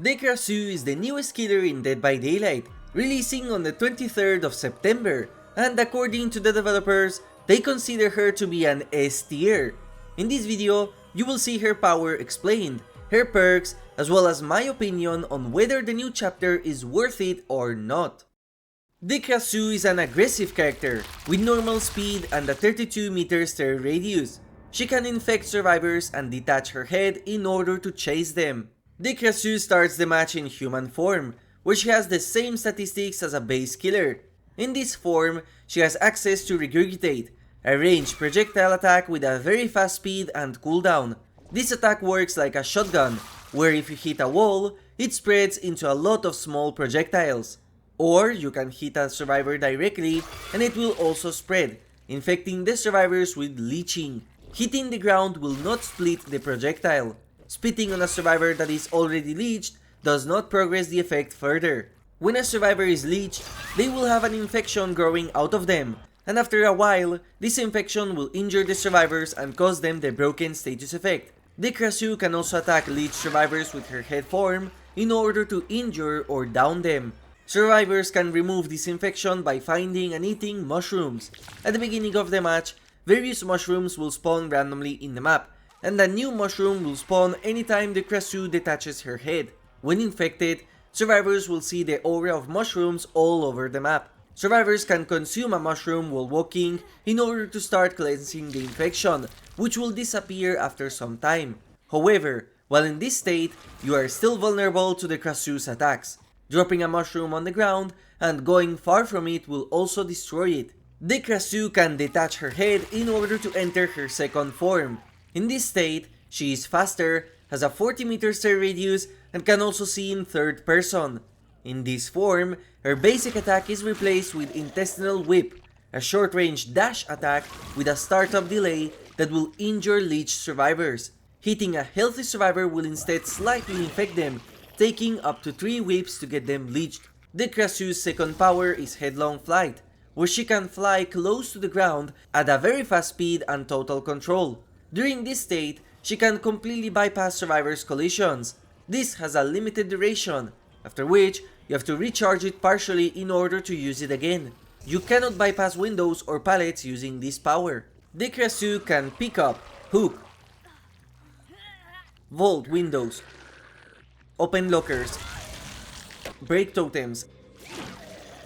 Krasue is the newest killer in Dead by Daylight, releasing on the 23rd of September, and according to the developers, they consider her to be an S tier. In this video, you will see her power explained, her perks, as well as my opinion on whether the new chapter is worth it or not. Krasue is an aggressive character, with normal speed and a 32 meter stare radius. She can infect survivors and detach her head in order to chase them. Krasue starts the match in human form, where she has the same statistics as a base killer. In this form, she has access to Regurgitate, a ranged projectile attack with a very fast speed and cooldown. This attack works like a shotgun, where if you hit a wall, it spreads into a lot of small projectiles. Or you can hit a survivor directly and it will also spread, infecting the survivors with leeching. Hitting the ground will not split the projectile. Spitting on a survivor that is already leeched does not progress the effect further. When a survivor is leeched, they will have an infection growing out of them, and after a while, this infection will injure the survivors and cause them the broken status effect. Krasue can also attack leeched survivors with her head form in order to injure or down them. Survivors can remove this infection by finding and eating mushrooms. At the beginning of the match, various mushrooms will spawn randomly in the map, and a new mushroom will spawn anytime Krasue detaches her head. When infected, survivors will see the aura of mushrooms all over the map. Survivors can consume a mushroom while walking in order to start cleansing the infection, which will disappear after some time. However, while in this state, you are still vulnerable to Krasue's attacks. Dropping a mushroom on the ground and going far from it will also destroy it. Krasue can detach her head in order to enter her second form. In this state, she is faster, has a 40 meter stare radius, and can also see in third person. In this form, her basic attack is replaced with Intestinal Whip, a short-range dash attack with a startup delay that will injure leeched survivors. Hitting a healthy survivor will instead slightly infect them, taking up to 3 whips to get them leeched. Krasue's second power is Headlong Flight, where she can fly close to the ground at a very fast speed and total control. During this state, she can completely bypass survivors' collisions. This has a limited duration, after which you have to recharge it partially in order to use it again. You cannot bypass windows or pallets using this power. Krasue can pick up, hook, vault windows, open lockers, break totems,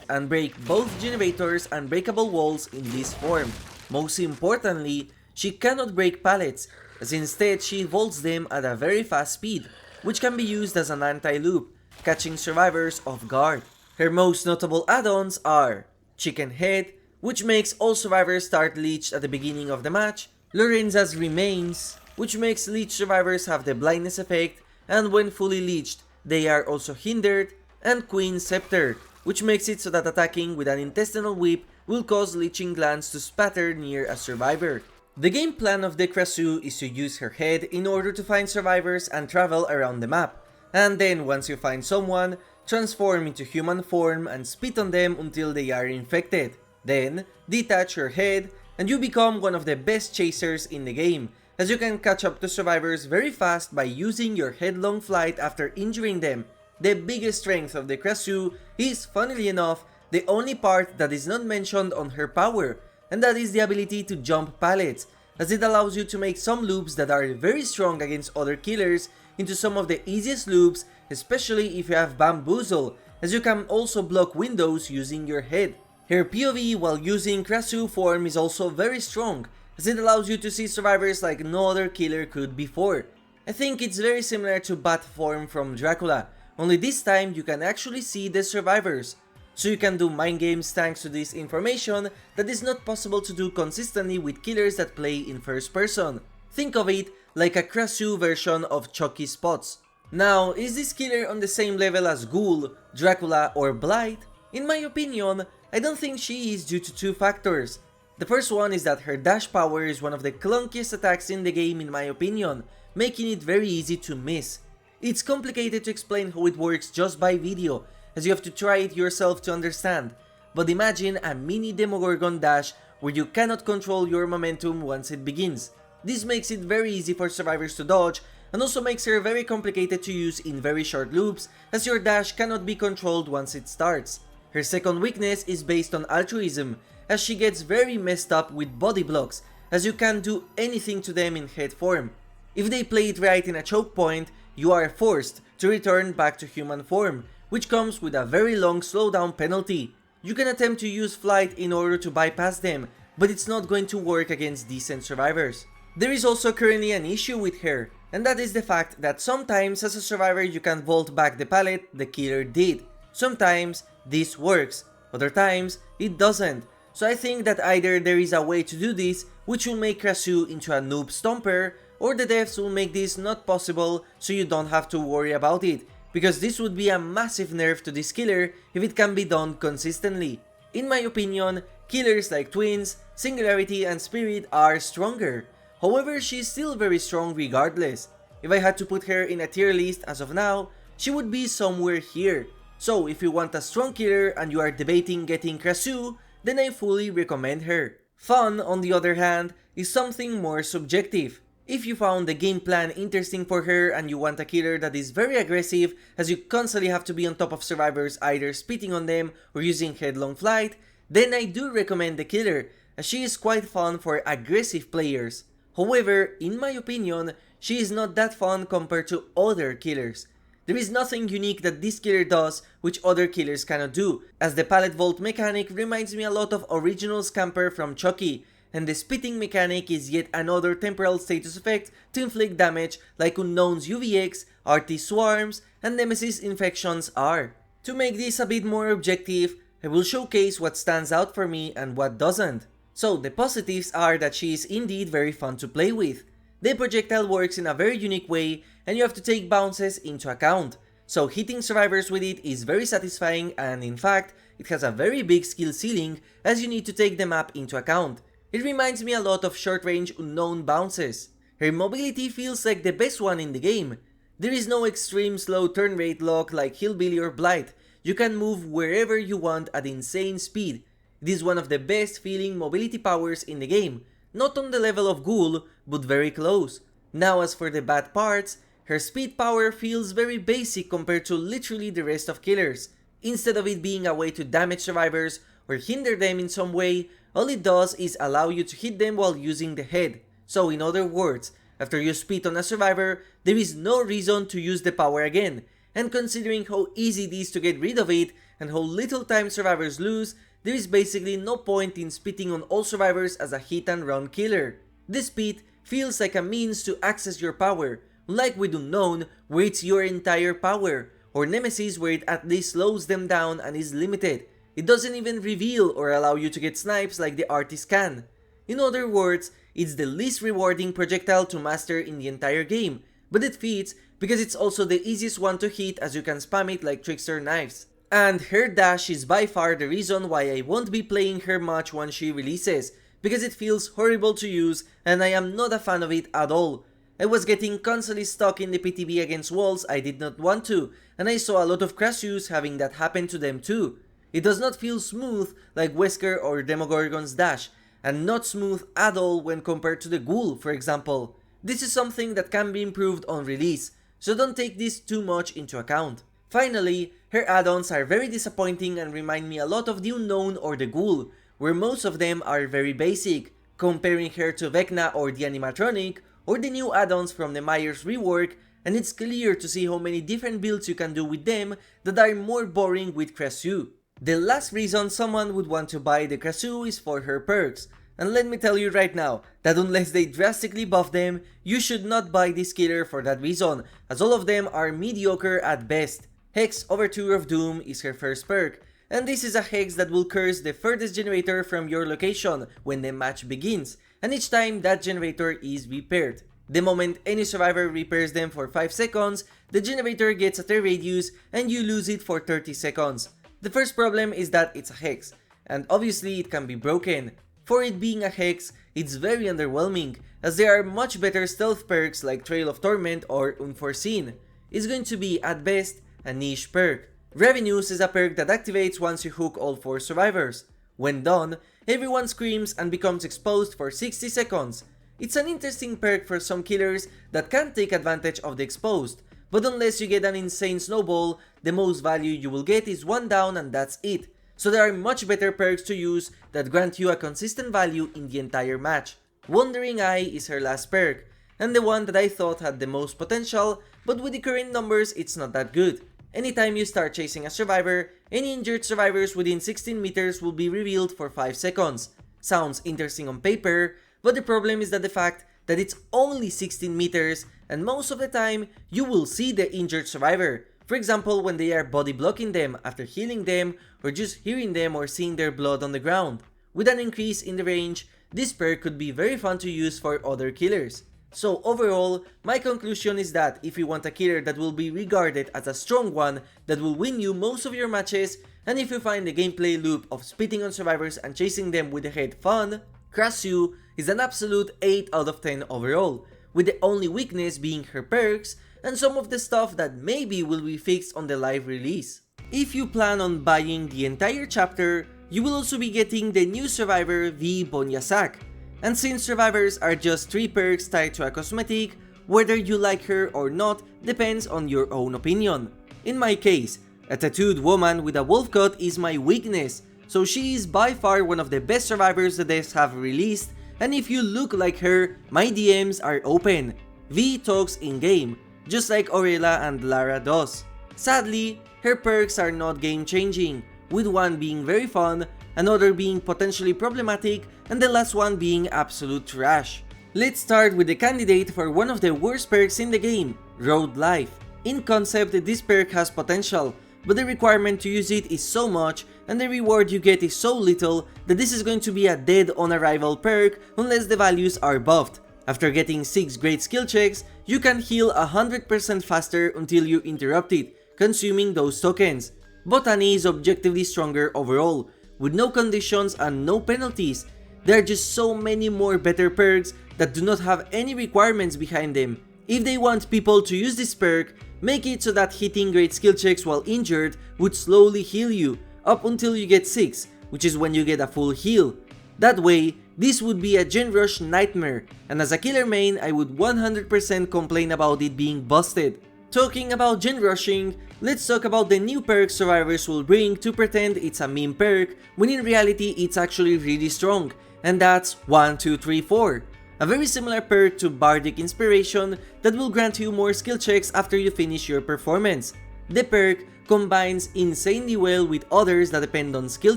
and break both generators and breakable walls in this form. Most importantly, she cannot break pallets, as instead she vaults them at a very fast speed, which can be used as an anti-loop, catching survivors off guard. Her most notable add-ons are Chicken Head, which makes all survivors start leeched at the beginning of the match, Lorenza's Remains, which makes leeched survivors have the blindness effect, and when fully leeched, they are also hindered, and Queen's Scepter, which makes it so that attacking with an Intestinal Whip will cause leeching glands to spatter near a survivor. The game plan of Krasue is to use her head in order to find survivors and travel around the map, and then once you find someone, transform into human form and spit on them until they are infected. Then, detach your head, and you become one of the best chasers in the game, as you can catch up to survivors very fast by using your headlong flight after injuring them. The biggest strength of Krasue is, funnily enough, the only part that is not mentioned on her power, and that is the ability to jump pallets, as it allows you to make some loops that are very strong against other killers into some of the easiest loops, especially if you have Bamboozle, as you can also block windows using your head. Her POV while using Krasue form is also very strong, as it allows you to see survivors like no other killer could before. I think it's very similar to Bat form from Dracula, only this time you can actually see the survivors. So you can do mind games thanks to this information that is not possible to do consistently with killers that play in first person. Think of it like a Krasue version of Chucky Spots. Now, is this killer on the same level as Ghoul, Dracula, or Blight? In my opinion, I don't think she is due to 2 factors. The first one is that her dash power is one of the clunkiest attacks in the game in my opinion, making it very easy to miss. It's complicated to explain how it works just by video, as you have to try it yourself to understand, but imagine a mini Demogorgon dash where you cannot control your momentum once it begins. This makes it very easy for survivors to dodge and also makes her very complicated to use in very short loops, as your dash cannot be controlled once it starts. Her second weakness is based on altruism, as she gets very messed up with body blocks, as you can't do anything to them in head form. If they play it right in a choke point, you are forced to return back to human form, which comes with a very long slowdown penalty. You can attempt to use flight in order to bypass them, but it's not going to work against decent survivors. There is also currently an issue with her, and that is the fact that sometimes as a survivor you can vault back the pallet the killer did. Sometimes this works, other times it doesn't. So I think that either there is a way to do this which will make Krasue into a noob stomper, or the devs will make this not possible so you don't have to worry about it, because this would be a massive nerf to this killer if it can be done consistently. In my opinion, killers like Twins, Singularity and Spirit are stronger. However, she is still very strong regardless. If I had to put her in a tier list as of now, she would be somewhere here. So if you want a strong killer and you are debating getting Krasue, then I fully recommend her. Fun, on the other hand, is something more subjective. If you found the game plan interesting for her and you want a killer that is very aggressive, as you constantly have to be on top of survivors either spitting on them or using headlong flight, then I do recommend the killer, as she is quite fun for aggressive players. However, in my opinion, she is not that fun compared to other killers. There is nothing unique that this killer does which other killers cannot do, as the pallet vault mechanic reminds me a lot of original Scamper from Chucky, and the spitting mechanic is yet another temporal status effect to inflict damage like Unknown's UVX, RT Swarms, and Nemesis Infections are. To make this a bit more objective, I will showcase what stands out for me and what doesn't. So the positives are that she is indeed very fun to play with. The projectile works in a very unique way and you have to take bounces into account, so hitting survivors with it is very satisfying, and in fact, it has a very big skill ceiling as you need to take the map into account. It reminds me a lot of short-range Unknown bounces. Her mobility feels like the best one in the game. There is no extreme slow turn rate lock like Hillbilly or Blight. You can move wherever you want at insane speed. It is one of the best feeling mobility powers in the game, not on the level of Ghoul, but very close. Now as for the bad parts, her speed power feels very basic compared to literally the rest of killers. Instead of it being a way to damage survivors or hinder them in some way, all it does is allow you to hit them while using the head. So in other words, after you spit on a survivor, there is no reason to use the power again, and considering how easy it is to get rid of it and how little time survivors lose, there is basically no point in spitting on all survivors as a hit and run killer. The spit feels like a means to access your power, unlike with Unknown where it's your entire power, or Nemesis where it at least slows them down and is limited. It doesn't even reveal or allow you to get snipes like the artist can. In other words, it's the least rewarding projectile to master in the entire game, but it fits because it's also the easiest one to hit as you can spam it like Trickster knives. And her dash is by far the reason why I won't be playing her much once she releases, because it feels horrible to use and I am not a fan of it at all. I was getting constantly stuck in the PTB against walls I did not want to, and I saw a lot of Krasues having that happen to them too. It does not feel smooth like Wesker or Demogorgon's dash, and not smooth at all when compared to the Ghoul, for example. This is something that can be improved on release, so don't take this too much into account. Finally, her add-ons are very disappointing and remind me a lot of the Unknown or the Ghoul, where most of them are very basic. Comparing her to Vecna or the animatronic, or the new add-ons from the Myers rework, and it's clear to see how many different builds you can do with them that are more boring with Krasue. The last reason someone would want to buy the Krasue is for her perks, and let me tell you right now that unless they drastically buff them, you should not buy this killer for that reason, as all of them are mediocre at best. Hex Overture of Doom is her first perk, and this is a hex that will curse the furthest generator from your location when the match begins, and each time that generator is repaired. The moment any survivor repairs them for 5 seconds, the generator gets a tear radius and you lose it for 30 seconds. The first problem is that it's a hex, and obviously it can be broken. For it being a hex, it's very underwhelming, as there are much better stealth perks like Trail of Torment or Unforeseen. It's going to be, at best, a niche perk. Ravenous is a perk that activates once you hook all 4 survivors. When done, everyone screams and becomes exposed for 60 seconds. It's an interesting perk for some killers that can take advantage of the exposed, but unless you get an insane snowball, the most value you will get is 1 down and that's it. So there are much better perks to use that grant you a consistent value in the entire match. Wandering Eye is her last perk, and the one that I thought had the most potential, but with the current numbers it's not that good. Anytime you start chasing a survivor, any injured survivors within 16 meters will be revealed for 5 seconds. Sounds interesting on paper, but the problem is that the fact that it's only 16 meters and most of the time you will see the injured survivor. For example, when they are body blocking them after healing them or just hearing them or seeing their blood on the ground. With an increase in the range, this perk could be very fun to use for other killers. So overall, my conclusion is that if you want a killer that will be regarded as a strong one that will win you most of your matches, and if you find the gameplay loop of spitting on survivors and chasing them with the head fun, Krasue is an absolute 8 out of 10 overall, with the only weakness being her perks and some of the stuff that maybe will be fixed on the live release. If you plan on buying the entire chapter, you will also be getting the new survivor V Bonyasak. And since survivors are just 3 perks tied to a cosmetic, whether you like her or not depends on your own opinion. In my case, a tattooed woman with a wolf cut is my weakness, so she is by far one of the best survivors the devs have released, and if you look like her, my DMs are open. V talks in-game, just like Aurelia and Lara does. Sadly, her perks are not game-changing, with one being very fun, another being potentially problematic, and the last one being absolute trash. Let's start with the candidate for one of the worst perks in the game, Road Life. In concept, this perk has potential, but the requirement to use it is so much and the reward you get is so little that this is going to be a dead on arrival perk unless the values are buffed. After getting 6 great skill checks, you can heal 100% faster until you interrupt it, consuming those tokens. Botany is objectively stronger overall, with no conditions and no penalties. There are just so many more better perks that do not have any requirements behind them. If they want people to use this perk, make it so that hitting great skill checks while injured would slowly heal you, up until you get 6, which is when you get a full heal. That way, this would be a gen rush nightmare, and as a killer main, I would 100% complain about it being busted. Talking about gen rushing, let's talk about the new perk survivors will bring to pretend it's a meme perk, when in reality it's actually really strong, and that's 1, 2, 3, 4. A very similar perk to Bardic Inspiration that will grant you more skill checks after you finish your performance. The perk combines insanely well with others that depend on skill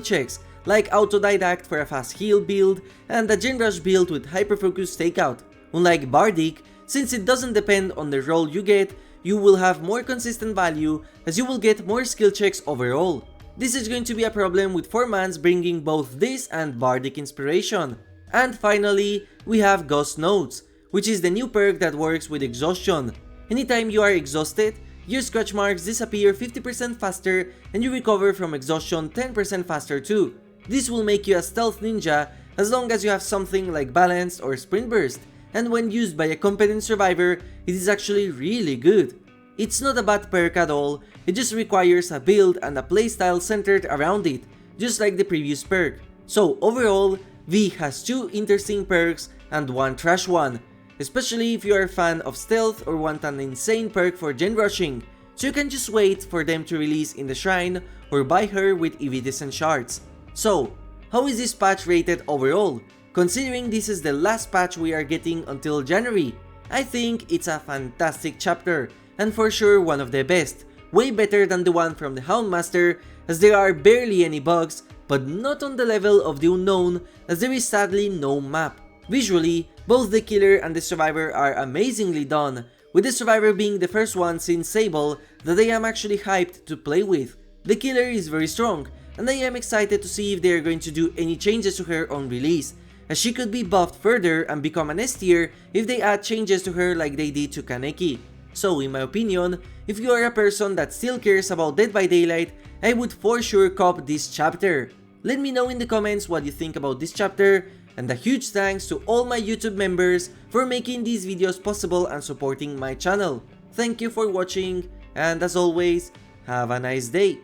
checks, like Autodidact for a fast heal build and a Gen Rush build with Hyperfocus Takeout. Unlike Bardic, since it doesn't depend on the role you get, you will have more consistent value as you will get more skill checks overall. This is going to be a problem with 4-mans bringing both this and Bardic Inspiration. And finally, we have Ghost Notes, which is the new perk that works with exhaustion. Anytime you are exhausted, your scratch marks disappear 50% faster and you recover from exhaustion 10% faster too. This will make you a stealth ninja as long as you have something like balance or sprint burst, and when used by a competent survivor, it is actually really good. It's not a bad perk at all, it just requires a build and a playstyle centered around it, just like the previous perk. So overall, V has 2 interesting perks and 1 trash one, especially if you are a fan of stealth or want an insane perk for gen rushing, so you can just wait for them to release in the shrine or buy her with iridescent shards. So, how is this patch rated overall? Considering this is the last patch we are getting until January, I think it's a fantastic chapter, and for sure one of the best, way better than the one from the Houndmaster, as there are barely any bugs, but not on the level of the Unknown, as there is sadly no map. Visually, both the killer and the survivor are amazingly done, with the survivor being the first one since Sable that I am actually hyped to play with. The killer is very strong, and I am excited to see if they are going to do any changes to her on release, as she could be buffed further and become an S tier if they add changes to her like they did to Kaneki. So in my opinion, if you are a person that still cares about Dead by Daylight, I would for sure cop this chapter. Let me know in the comments what you think about this chapter, and a huge thanks to all my YouTube members for making these videos possible and supporting my channel. Thank you for watching, and as always, have a nice day.